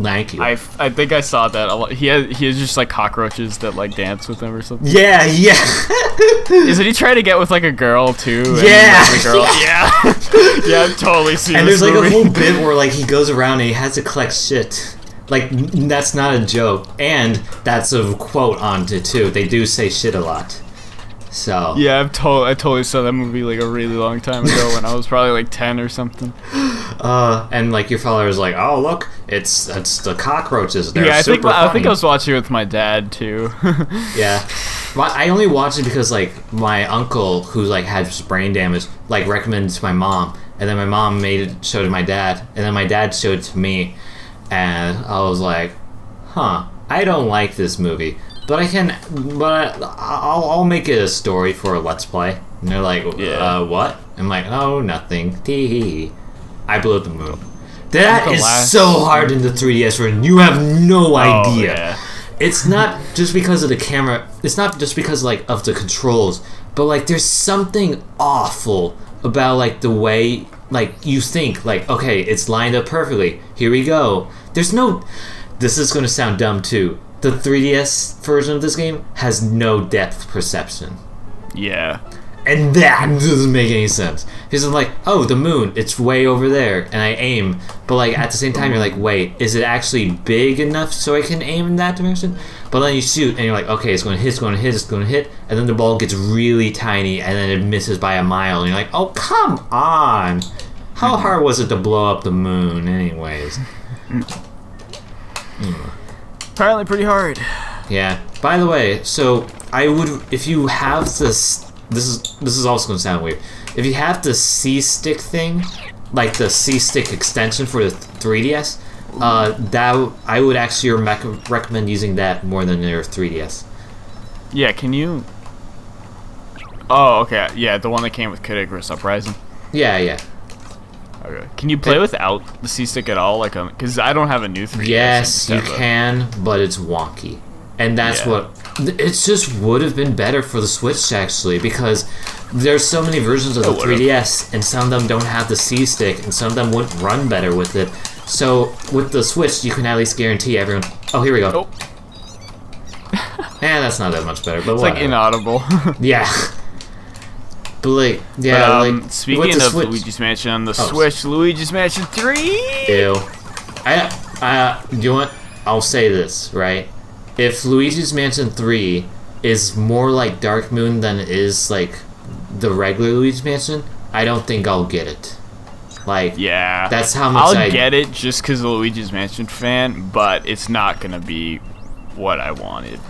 Thank you. I think I saw that a lot. He has just like cockroaches that like dance with him or something. Yeah. Isn't he trying to get with like a girl too? Yeah. And, like, the girl, yeah, I've totally seen. And this there's like movie. a whole bit where like he goes around and he has to collect shit. Like that's not a joke, and that's a quote on it too. They do say shit a lot. So yeah, I totally saw that movie like a really long time ago when I was probably like 10 or something. And like your father was like, "Oh look, it's the cockroaches." They're I super funny. think I was watching it with my dad too. Yeah, well, I only watched it because like my uncle who like had brain damage like recommended it to my mom, and then my mom showed it to my dad, and then my dad showed it to me, and I was like, "Huh, I don't like this movie." But I'll make it a story for a Let's Play. And they're like, what? I'm like, oh, nothing. Tee. I blew up the moon. That is so hard in the 3DS version. You have no idea. Yeah. It's not just because of the camera. It's not just because like of the controls. But like, there's something awful about like the way like you think. Like, okay, it's lined up perfectly. Here we go. There's no. This is gonna sound dumb too. The 3DS version of this game has no depth perception. Yeah. And that doesn't make any sense. Because I'm like, oh, the moon, it's way over there, and I aim. But like at the same time, you're like, wait, is it actually big enough so I can aim in that direction? But then you shoot, and you're like, okay, it's going to hit, and then the ball gets really tiny, and then it misses by a mile, and you're like, oh, come on. How hard was it to blow up the moon anyways? Apparently pretty hard. Yeah. By the way, so I would, if you have this is also gonna sound weird. If you have the C-stick thing, like the C-stick extension for the 3DS, that I would actually recommend using that more than your 3DS. Yeah. Can you? Oh, okay. Yeah, the one that came with Kid Icarus Uprising. Yeah. Okay. Can you play without the C-stick at all? Like, because I don't have a new 3DS. Yes, you can, but it's wonky, and that's what. It just would have been better for the Switch actually, because there's so many versions of the 3DS, and some of them don't have the C-stick, and some of them wouldn't run better with it. So with the Switch, you can at least guarantee everyone. Oh, here we go. Oh. That's not that much better, but it's whatever. like inaudible. Yeah. But like, yeah. But, speaking of Switch, Luigi's Mansion on the Switch, Luigi's Mansion 3. Ew. You know what? I'll say this, right? If Luigi's Mansion 3 is more like Dark Moon than it is like the regular Luigi's Mansion, I don't think I'll get it. Like, yeah, that's how much I'll get it just because of Luigi's Mansion fan, but it's not gonna be what I wanted.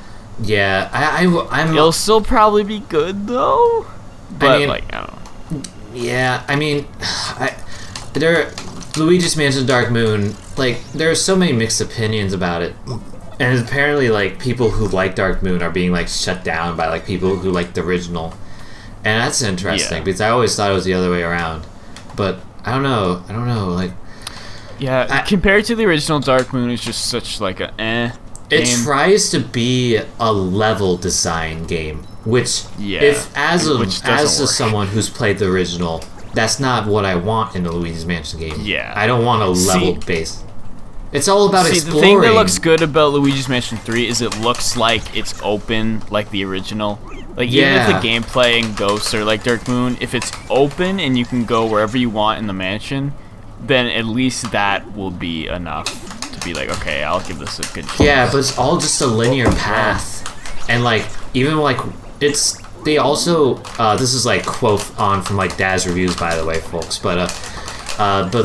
Yeah, It'll still probably be good though. But I don't know. Yeah, I mean, Luigi's Mansion Dark Moon, like, there are so many mixed opinions about it. And apparently, like, people who like Dark Moon are being, like, shut down by, like, people who like the original. And that's interesting, because I always thought it was the other way around. But, I don't know, like... Yeah, compared to the original, Dark Moon is just such, like, a It game. tries to be a level design game, which, as someone who's played the original, that's not what I want in a Luigi's Mansion game. Yeah. I don't want a level base. It's all about exploring. The thing that looks good about Luigi's Mansion 3 is it looks like it's open like the original. Like, even if the gameplay in Ghosts or like Dark Moon, if it's open and you can go wherever you want in the mansion, then at least that will be enough to be like, okay, I'll give this a good chance. Yeah, but it's all just a linear path. And like, even like, they also, this is like quote on from like Daz Reviews, by the way, folks, but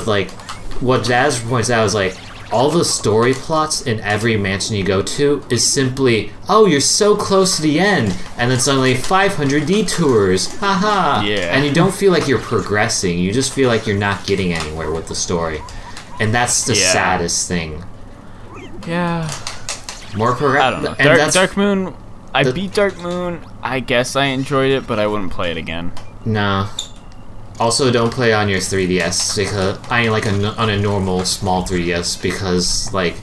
like, what Daz points out is like, all the story plots in every mansion you go to is simply, oh, you're so close to the end, and then suddenly 500 detours, haha. Yeah. And you don't feel like you're progressing, you just feel like you're not getting anywhere with the story. And that's the saddest thing. Yeah. More progress. I don't know. Dark Moon, I beat Dark Moon, I guess I enjoyed it, but I wouldn't play it again. No. Also, don't play on your 3DS, because I mean, like on a normal small 3DS, because like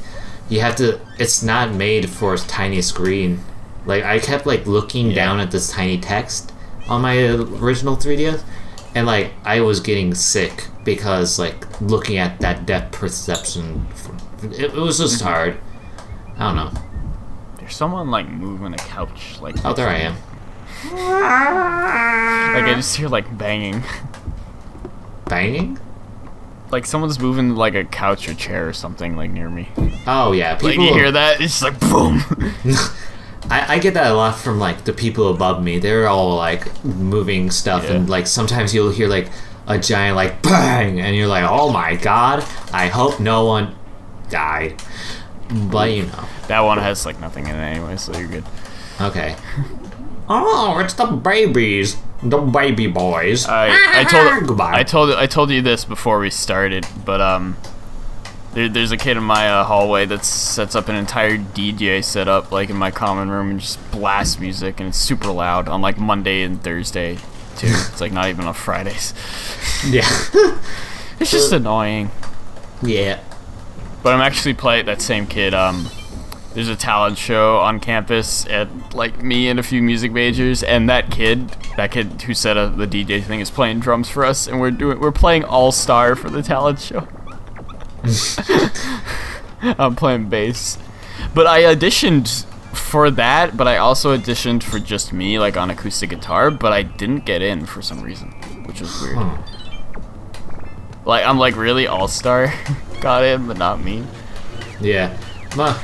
you have to. It's not made for a tiny screen. Like I kept like looking down at this tiny text on my original 3DS, and like I was getting sick because like looking at that depth perception it was just hard. I don't know. There's someone like moving a couch. Like Oh, there I am. Like I just hear like banging. Banging? Like someone's moving like a couch or chair or something like near me. Oh yeah, people. Like you hear that? It's just like boom. I get that a lot from like the people above me. They're all like moving stuff, and like sometimes you'll hear like a giant like bang, and you're like, oh my god, I hope no one died. But you know, that one has like nothing in it anyway, so you're good. Okay. Oh, it's the babies, the baby boys. Goodbye. I told you this before we started, but there's a kid in my hallway that sets up an entire DJ setup like in my common room and just blasts music, and it's super loud on like Monday and Thursday too. It's like not even on Fridays. Yeah. It's just annoying. Yeah. But I'm actually playing that same kid. There's a talent show on campus at like me and a few music majors, and that kid who set up the DJ thing is playing drums for us, and we're playing All Star for the talent show. I'm playing bass, but I auditioned for that, but I also auditioned for just me, like on acoustic guitar, but I didn't get in for some reason, which was weird. Like I'm like, really, All Star got in, but not me. Yeah. Well,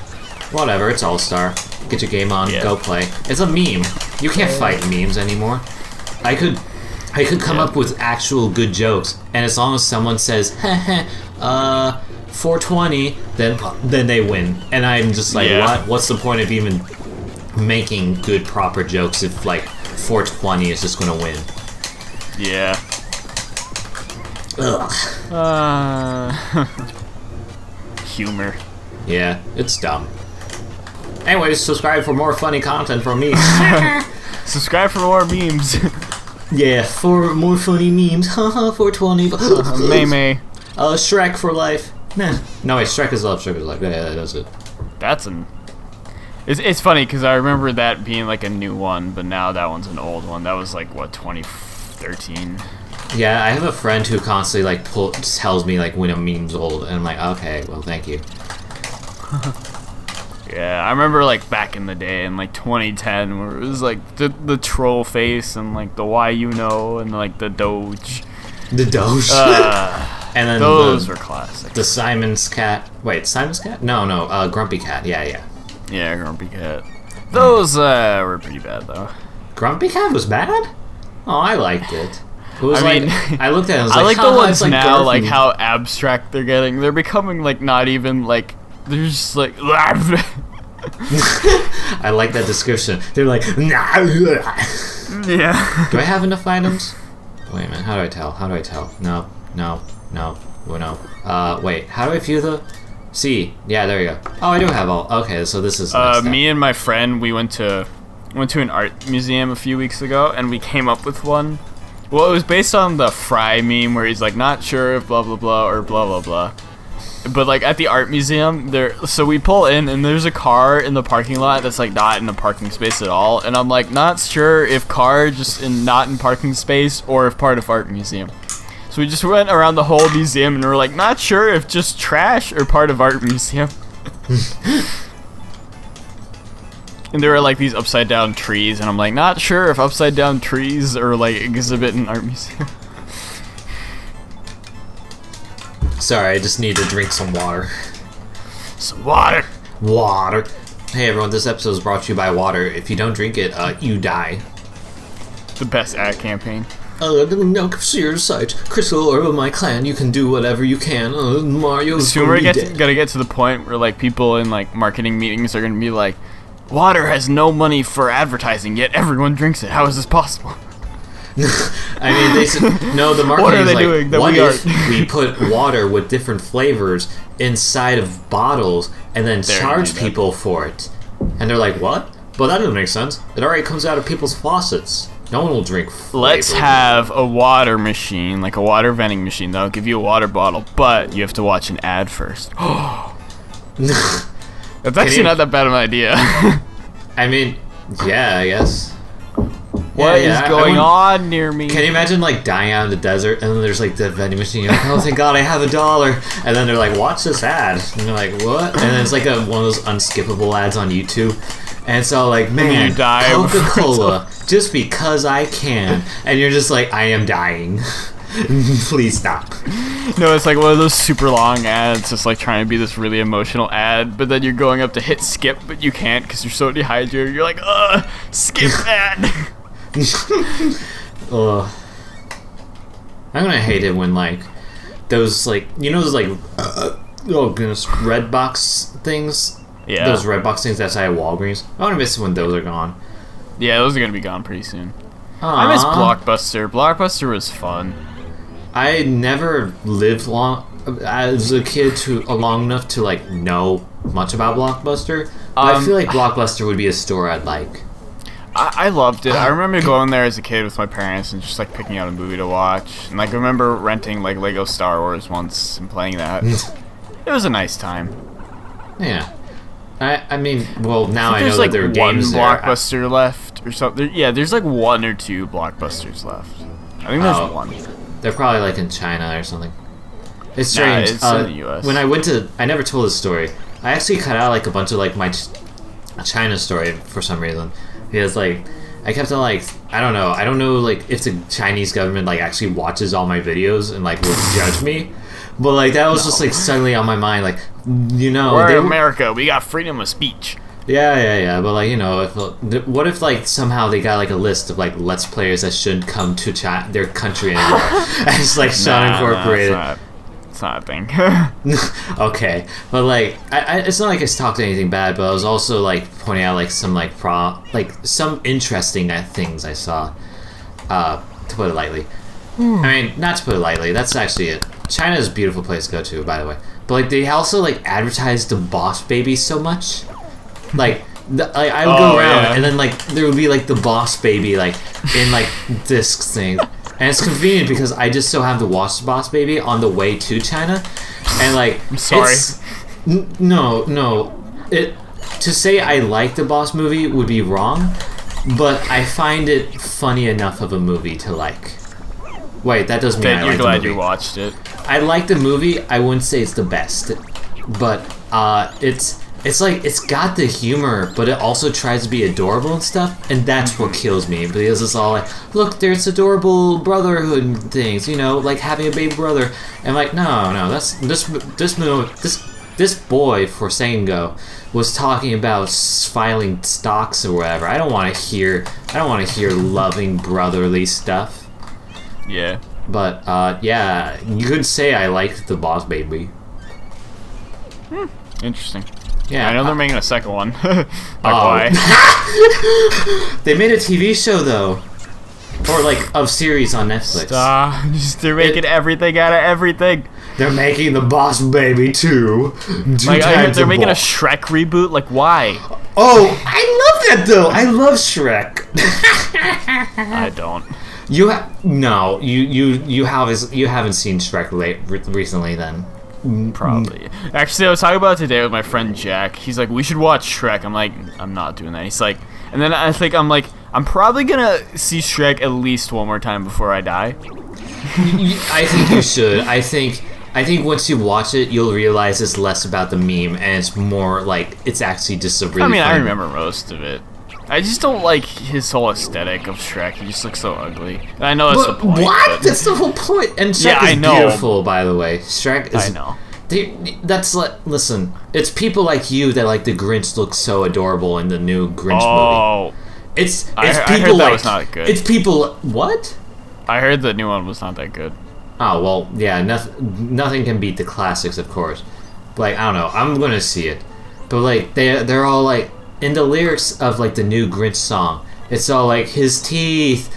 whatever, it's All-Star. Get your game on, go play. It's a meme. You can't fight memes anymore. I could come up with actual good jokes, and as long as someone says, 420, then they win. And I'm just like, what? What's the point of even making good, proper jokes if, like, 420 is just gonna win? Yeah. Ugh. Humor. Yeah, it's dumb. Anyways, subscribe for more funny content from me. Subscribe for more memes. Yeah, for more funny memes. Haha, 420. May. Shrek for life. Nah. No, wait, Shrek is love, Shrek is life. Yeah, that's it. It's funny because I remember that being like a new one, but now that one's an old one. That was like, what, 2013? Yeah, I have a friend who constantly like tells me like when a meme's old, and I'm like, okay, well, thank you. Yeah, I remember like back in the day in like 2010 where it was like the troll face and like the why you know and like the Doge. The Doge. And then those were classic. The Simon's cat. Wait, Simon's cat? No, Grumpy Cat. Yeah. Yeah, Grumpy Cat. Those were pretty bad though. Grumpy Cat was bad? Oh, I liked it. It was I mean, I looked at it and I was I like, like the ones like now, Garfield. like how abstract they're getting. They're becoming like not even like, they're just like I like that description. They're like, yeah. Do I have enough items? Wait a minute, how do I tell? No. Wait, how do I view the... C. Yeah, there you go. Oh, I do have all. Okay, so this is... me and my friend, we went to an art museum a few weeks ago, and we came up with one. Well, it was based on the Fry meme where he's like, not sure if blah blah blah or blah blah blah. But like at the art museum, so we pull in and there's a car in the parking lot that's like not in a parking space at all, and I'm like not sure if car just not in parking space or if part of art museum. So we just went around the whole museum and we're like not sure if just trash or part of art museum. And there were like these upside down trees, and I'm like not sure if upside down trees or like exhibit in art museum. Sorry, I just need to drink some water. Some water. Water. Hey everyone, this episode is brought to you by water. If you don't drink it, you die. The best ad campaign. No, serious sight. Crystal Orb of my clan, you can do whatever you can. Mario's soon we're gonna get to the point where like people in like marketing meetings are gonna be like, water has no money for advertising, yet everyone drinks it. How is this possible? I mean, they said, no, the marketing what are is they like, doing that what we if aren't? we put water with different flavors inside of bottles and then charge people for it? And they're like, what? But that doesn't make sense. It already comes out of people's faucets. No one will drink flavor. Let's have a water machine, like a water vending machine, that'll give you a water bottle, but you have to watch an ad first. That's actually not that bad of an idea. I mean, yeah, I guess. What is going on near me? Can you imagine like dying out in the desert and then there's like the vending machine? You're like, oh thank God I have $1, and then they're like, watch this ad, and you're like, what? And then it's like one of those unskippable ads on YouTube, and it's all like, man, Coca-Cola, just because I can, and you're just like, I am dying. Please stop. No, it's like one of those super long ads, just like trying to be this really emotional ad, but then you're going up to hit skip, but you can't because you're so dehydrated. You're like, skip that. Ugh. I'm gonna hate it when like those like those like oh goodness, red box things. Yeah. Those red box things outside of Walgreens. I wanna miss it when those are gone. Yeah, those are gonna be gone pretty soon. Aww. I miss Blockbuster. Blockbuster was fun. I never lived long as a kid long enough to like know much about Blockbuster. But I feel like Blockbuster would be a store I'd like. I loved it. I remember going there as a kid with my parents and just like picking out a movie to watch. And like I remember renting like Lego Star Wars once and playing that. It was a nice time. Yeah. I mean, well, now I know like that there are games there. There's like one Blockbuster left or something. Yeah, there's like 1 or 2 Blockbusters left. I think there's 1. They're probably like in China or something. It's strange. Nah, it's in the US. When I never told this story. I actually cut out like a bunch of like my China story for some reason. Because like I kept on like I don't know like if the Chinese government like actually watches all my videos and like will judge me. But like that was just like suddenly on my mind, like we're in America, we got freedom of speech. Yeah. But like what if like somehow they got like a list of like Let's Players that shouldn't come to their country anymore? And it's like Sean Incorporated. It's not a thing. Okay, but like it's not like I talked anything bad, but I was also like pointing out like some like some interesting things I saw. To put it lightly. I mean, not to put it lightly. That's actually it. China is a beautiful place to go to, by the way. But like they also like advertise the Boss Baby so much. Like I would go around and then like there would be like the Boss Baby like in like discs thing, and it's convenient because I just so have to watch the Boss Baby on the way to China, and like I'm sorry. No. To say I like the Boss movie would be wrong, but I find it funny enough of a movie to like. Wait, that doesn't mean I like the movie. You're glad you watched it. I like the movie. I wouldn't say it's the best, but it's like it's got the humor, but it also tries to be adorable and stuff, and that's what kills me because it's all like, look, there's adorable brotherhood and things, like having a baby brother, and like no, that's this boy for Sango was talking about filing stocks or whatever. I don't want to hear loving brotherly stuff. Yeah. But yeah, you could say I liked the Boss Baby. Interesting. Yeah, I know they're making a second one. Why? They made a TV show though, or like a series on Netflix. They're making everything out of everything. They're making the Boss Baby too. Like I heard they're making a Shrek reboot. Like why? Oh, I love that though. I love Shrek. I don't. You haven't seen Shrek recently then. Probably. Actually, I was talking about it today with my friend Jack. He's like, we should watch Shrek. I'm like, I'm not doing that. He's like, and then I'm probably gonna see Shrek at least one more time before I die. I think you should. I think once you watch it, you'll realize it's less about the meme and it's more like it's actually just a really. I remember most of it. I just don't like his whole aesthetic of Shrek. He just looks so ugly. And I know that's the point. What? But... That's the whole point. And Shrek is beautiful, by the way. Shrek is. I know. Listen, it's people like you that like the Grinch looks so adorable in the new Grinch movie. It's people I heard that was not good. It's people. What? I heard the new one was not that good. Oh well, yeah. Nothing can beat the classics, of course. But, like I don't know. I'm gonna see it, but like they're all like. In the lyrics of like the new Grinch song, it's all like his teeth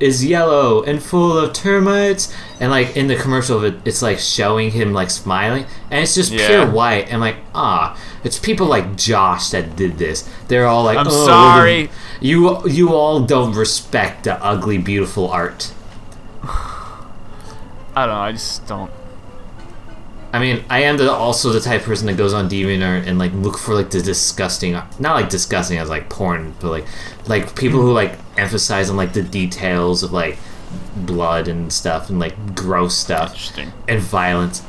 is yellow and full of termites, and like in the commercial of it, it's like showing him like smiling, and it's just pure white. And like it's people like Josh that did this. They're all like, I'm sorry. You all don't respect the ugly, beautiful art. I don't know. I just don't. I mean, I am also the type of person that goes on DeviantArt and like look for like the disgusting, not like disgusting as like porn, but like people who like emphasize on like the details of like blood and stuff and like gross stuff and violence,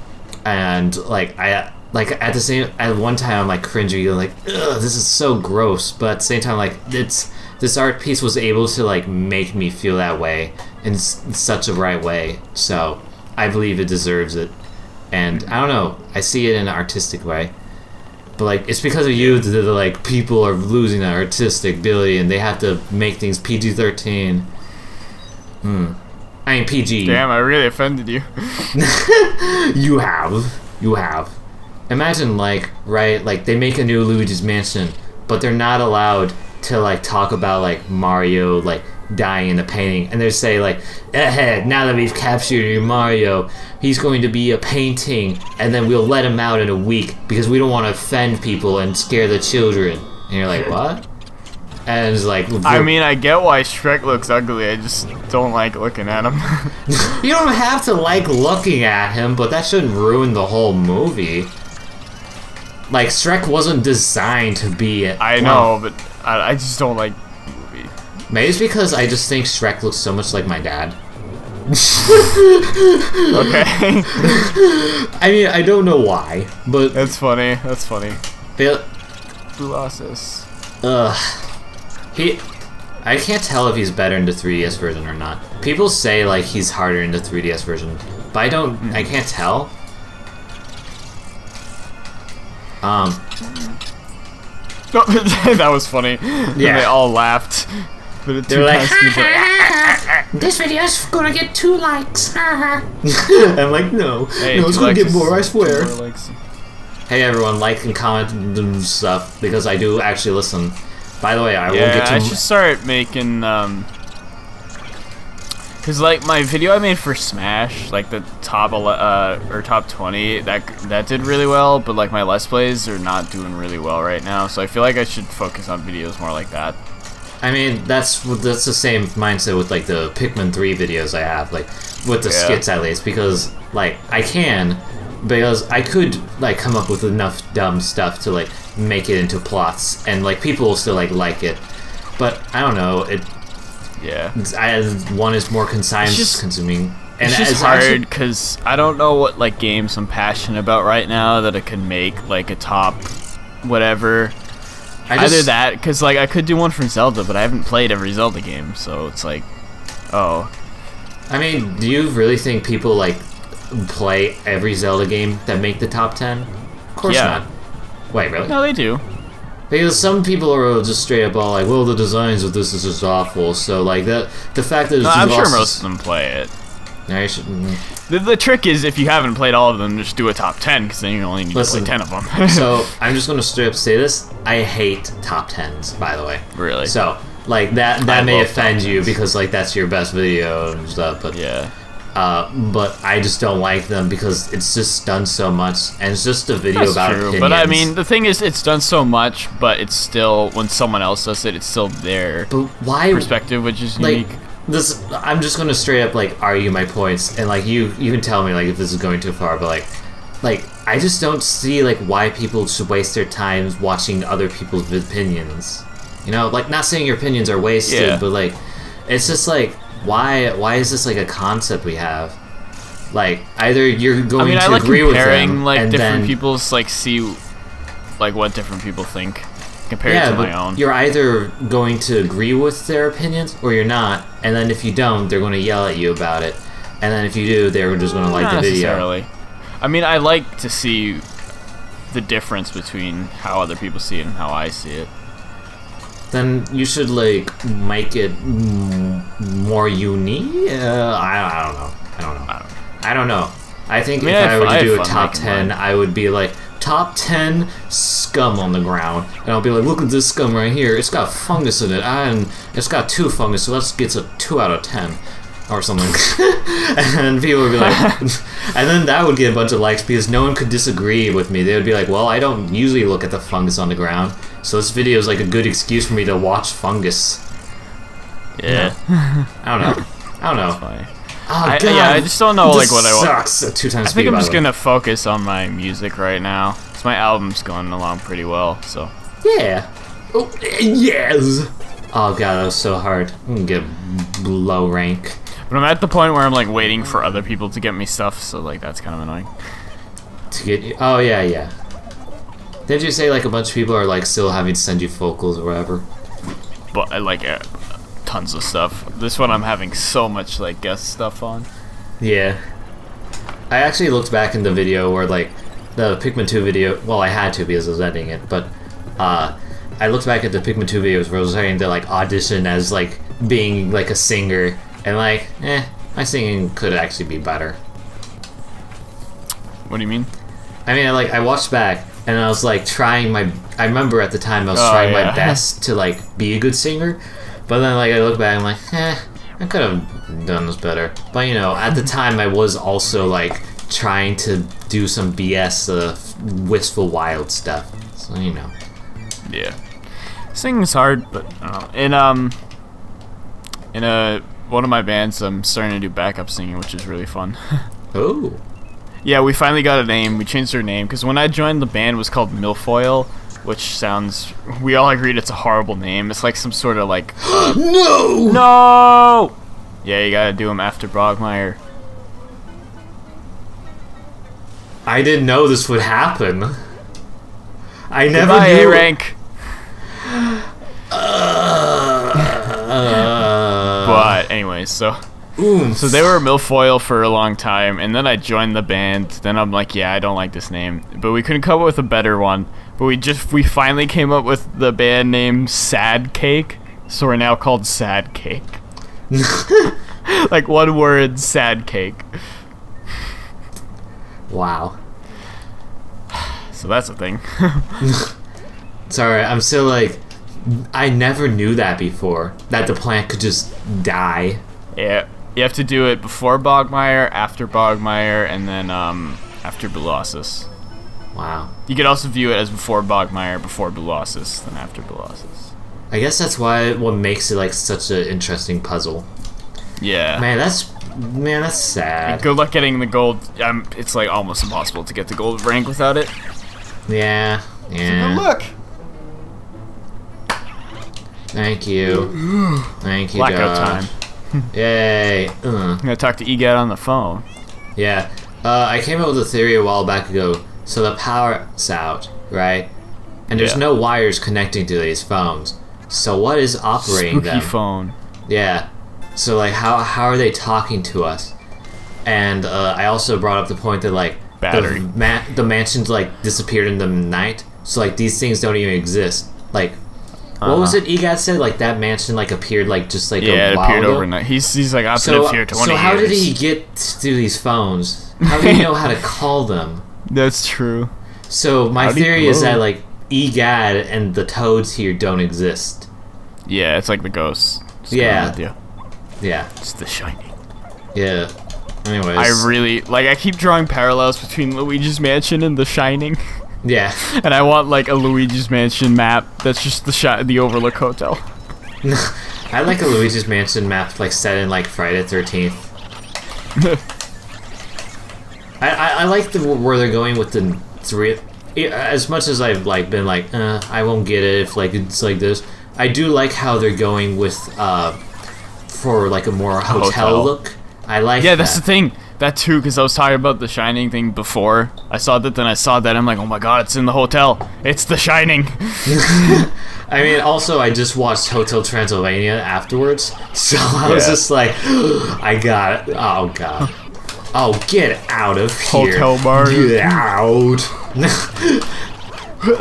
and like at one time I'm like cringing, like, ugh, this is so gross, but at the same time, like, this art piece was able to like make me feel that way in such a right way, so I believe it deserves it. And I don't know, I see it in an artistic way, but like it's because of you that like people are losing their artistic ability and they have to make things PG-13. I mean PG. Damn, I really offended you. You have. Imagine like, right, like they make a new Luigi's Mansion, but they're not allowed to like talk about like Mario like dying in the painting, and they say like, now that we've captured your Mario, he's going to be a painting, and then we'll let him out in a week because we don't want to offend people and scare the children. And you're like, what? And it's like, I mean, I get why Shrek looks ugly, I just don't like looking at him. You don't have to like looking at him, but that shouldn't ruin the whole movie. Like, Shrek wasn't designed to be it. I know, but I just don't like the movie. Maybe it's because I just think Shrek looks so much like my dad. Okay. I mean, I don't know why, but... That's funny. But, Colossus. I can't tell if he's better in the 3DS version or not. People say, like, he's harder in the 3DS version, but I can't tell. That was funny. Yeah. They all laughed. But they're like, this video's gonna get 2 likes. I'm like, no, it's gonna get more, I swear. Hey everyone, like and comment and stuff, because I do actually listen. By the way, I will get to... I should start making, cause like my video I made for Smash, like the top top 20, that did really well, but like my Let's Plays are not doing really well right now, so I feel like I should focus on videos more like that. I mean, that's the same mindset with like the Pikmin 3 videos I have, like with the skits at least, because like I could like come up with enough dumb stuff to like make it into plots, and like people will still like it, but I don't know, one is more consuming. And it's just hard because I don't know what like games I'm passionate about right now that I can make like a top whatever. Either that, because like I could do one from Zelda, but I haven't played every Zelda game, so it's like, oh. I mean, do you really think people like play every Zelda game that make the top 10? Of course not. Wait, really? No, they do. Because some people are just straight up all like, well, the designs of this is just awful, so like the fact that it's I'm sure most of them play it. No, you shouldn't. The trick is, if you haven't played all of them, just do a top 10, because then you only need to play 10 of them. So, I'm just going to straight up say this. I hate top 10s, by the way. Really? So, like, that may offend you, because, like, that's your best video and stuff, but... Yeah. But I just don't like them, because it's just done so much, and it's just a video about opinions. But, I mean, the thing is, it's done so much, but it's still, when someone else does it, it's still their perspective, which is unique. I'm just gonna straight up like argue my points, and like you can tell me like if this is going too far, but like I just don't see like why people should waste their time watching other people's opinions. You know, like, not saying your opinions are wasted, but like it's just like why is this like a concept we have? Like, either you're going to agree with them, like and different then people's see like what different people think compared to my own. You're either going to agree with their opinions or you're not, and then if you don't, they're going to yell at you about it, and then if you do, they're just going to like the video. I mean, I like to see the difference between how other people see it and how I see it. Then you should like make it more unique. I don't know. I think if I were to do a top 10, I would be like, top 10 scum on the ground, and I'll be like, look at this scum right here, it's got fungus in it, and it's got 2 fungus, so let's get a 2 out of 10 or something. And people would be like, and then that would get a bunch of likes because no one could disagree with me. They would be like, well, I don't usually look at the fungus on the ground, so this video is like a good excuse for me to watch fungus. Yeah. I don't know. Funny. Oh, God. I just don't know like what I want. Sucks. 2 times I think I'm just gonna focus on my music right now. Cause my album's going along pretty well, so. Yeah. Oh, yes. Oh god, that was so hard. I'm gonna get low rank. But I'm at the point where I'm like waiting for other people to get me stuff, so like that's kind of annoying. To get you? Oh yeah. Didn't you say like a bunch of people are like still having to send you focals or whatever? But I like tons of stuff. This one I'm having so much like guest stuff on. Yeah. I actually looked back in the video where like the Pikmin 2 video. Well, I had to because I was editing it, but I looked back at the Pikmin 2 videos where I was having to like audition as like being like a singer, and like, my singing could actually be better. What do you mean? I mean, I watched back and I was like trying I remember at the time I was trying my best to like be a good singer, but then like I look back and I'm like, I could have done this better. But you know, at the time I was also like trying to do some BS wistful wild stuff. So you know. Yeah. Singing's hard, but I don't know. In one of my bands I'm starting to do backup singing, which is really fun. Oh. Yeah, we finally got a name. We changed our name because when I joined the band it was called Milfoil, which sounds, we all agreed it's a horrible name. It's like some sort of like No! Yeah, you gotta do them after Bogmire. I didn't know this would happen. I never Goodbye, knew. A-rank. But anyways, so they were Milfoil for a long time, and then I joined the band. Then I'm like, yeah, I don't like this name, but we couldn't come up with a better one. But we finally came up with the band name Sad Cake, so we're now called Sad Cake. Like one word, Sad Cake. Wow. So that's a thing. Sorry, I'm still like, I never knew that before. That the plant could just die. Yeah, you have to do it before Bogmire, after Bogmire, and then after Bulossus. Wow. You could also view it as before Bogmire, before Bulossus, then after Bulossus. I guess that's what makes it like such an interesting puzzle. Yeah. Man, that's sad. Good luck getting the gold. It's like almost impossible to get the gold rank without it. Yeah. Good luck. Thank you. Thank you, Blackout Josh. time. Yay. I'm gonna talk to EGAT on the phone. Yeah. I came up with a theory a while back ago. So the power's out, right? And there's no wires connecting to these phones. So what is operating Spooky them? phone. Yeah. So like how are they talking to us? And I also brought up the point that like Battery. the mansions like disappeared in the night. So like these things don't even exist. Like what was it EGAT said? Like that mansion like appeared like just like a while it appeared ago? overnight. He's like I've lived here 20 years. So how did he get to these phones? How did he know how to call them? That's true. So my theory is that like EGAD and the toads here don't exist. Yeah, it's like the ghosts. Yeah. It's the Shining. Yeah. Anyways. I keep drawing parallels between Luigi's Mansion and The Shining. Yeah. And I want like a Luigi's Mansion map that's just the Overlook Hotel. I like a Luigi's Mansion map like set in like Friday the 13th. I like where they're going with the three. As much as I've like been like, I won't get it if like it's like this. I do like how they're going with for like a more hotel look. I like. Yeah, that's the thing. That too, because I was talking about the Shining thing before. I saw that, then I saw that. I'm like, oh my god, it's in the hotel. It's the Shining. I mean, also, I just watched Hotel Transylvania afterwards, so I was just like, I got it. Oh god. Oh, get out of here. Hotel Mario. Get out.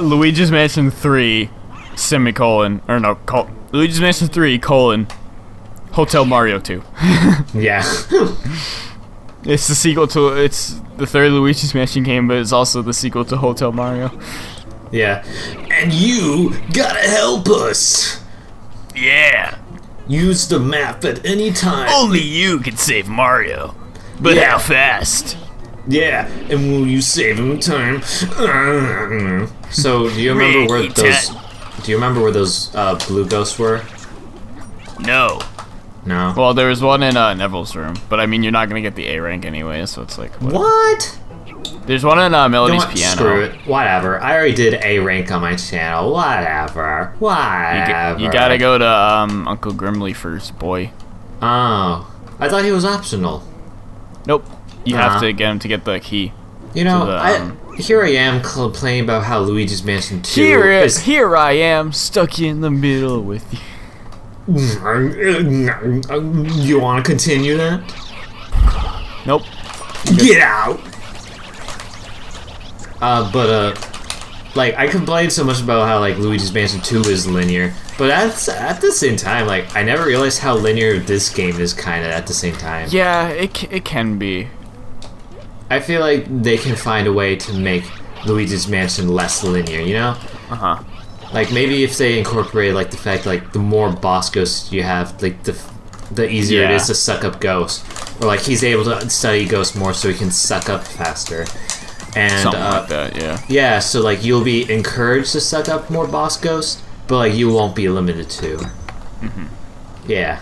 Luigi's Mansion 3, semicolon, or no, Luigi's Mansion 3, colon, Hotel Mario 2. Yeah. It's the sequel to, it's the third Luigi's Mansion game, but it's also the sequel to Hotel Mario. Yeah. And you gotta help us. Yeah. Use the map at any time. Only you can save Mario. But how fast? Yeah, and will you save him time? So, do you remember where those? Do you remember where those blue ghosts were? No. No. Well, there was one in Neville's room, but I mean, you're not gonna get the A rank anyway, so it's like. Whatever. What? There's one in Melody's Piano. Screw it. Whatever. I already did a rank on my channel. Whatever. You gotta go to Uncle Grimly first, boy. Oh. I thought he was optional. Nope. You have to get him to get the key. You know, here I am complaining about how Luigi's Mansion 2 Here I am, stuck in the middle with you. You want to continue that? Nope. Get out! Like, I complained so much about how, like, Luigi's Mansion 2 is linear, but at the same time, like, I never realized how linear this game is kind of at the same time. Yeah, it can be. I feel like they can find a way to make Luigi's Mansion less linear, you know? Uh-huh. Like, maybe if they incorporate, like, the fact, like, the more boss ghosts you have, like, the easier it is to suck up ghosts. Or, like, he's able to study ghosts more so he can suck up faster. And, something like that, yeah. Yeah, so, like, you'll be encouraged to suck up more boss ghosts, but, like, you won't be limited to. Mm-hmm. Yeah.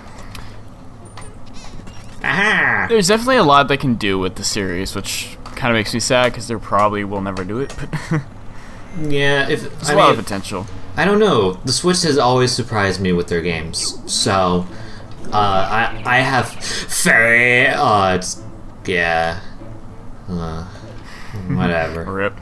Aha! There's definitely a lot they can do with the series, which kind of makes me sad because they probably will never do it. But yeah, there's a lot of potential. I don't know. The Switch has always surprised me with their games, so I have faith. Yeah. Whatever. Rip.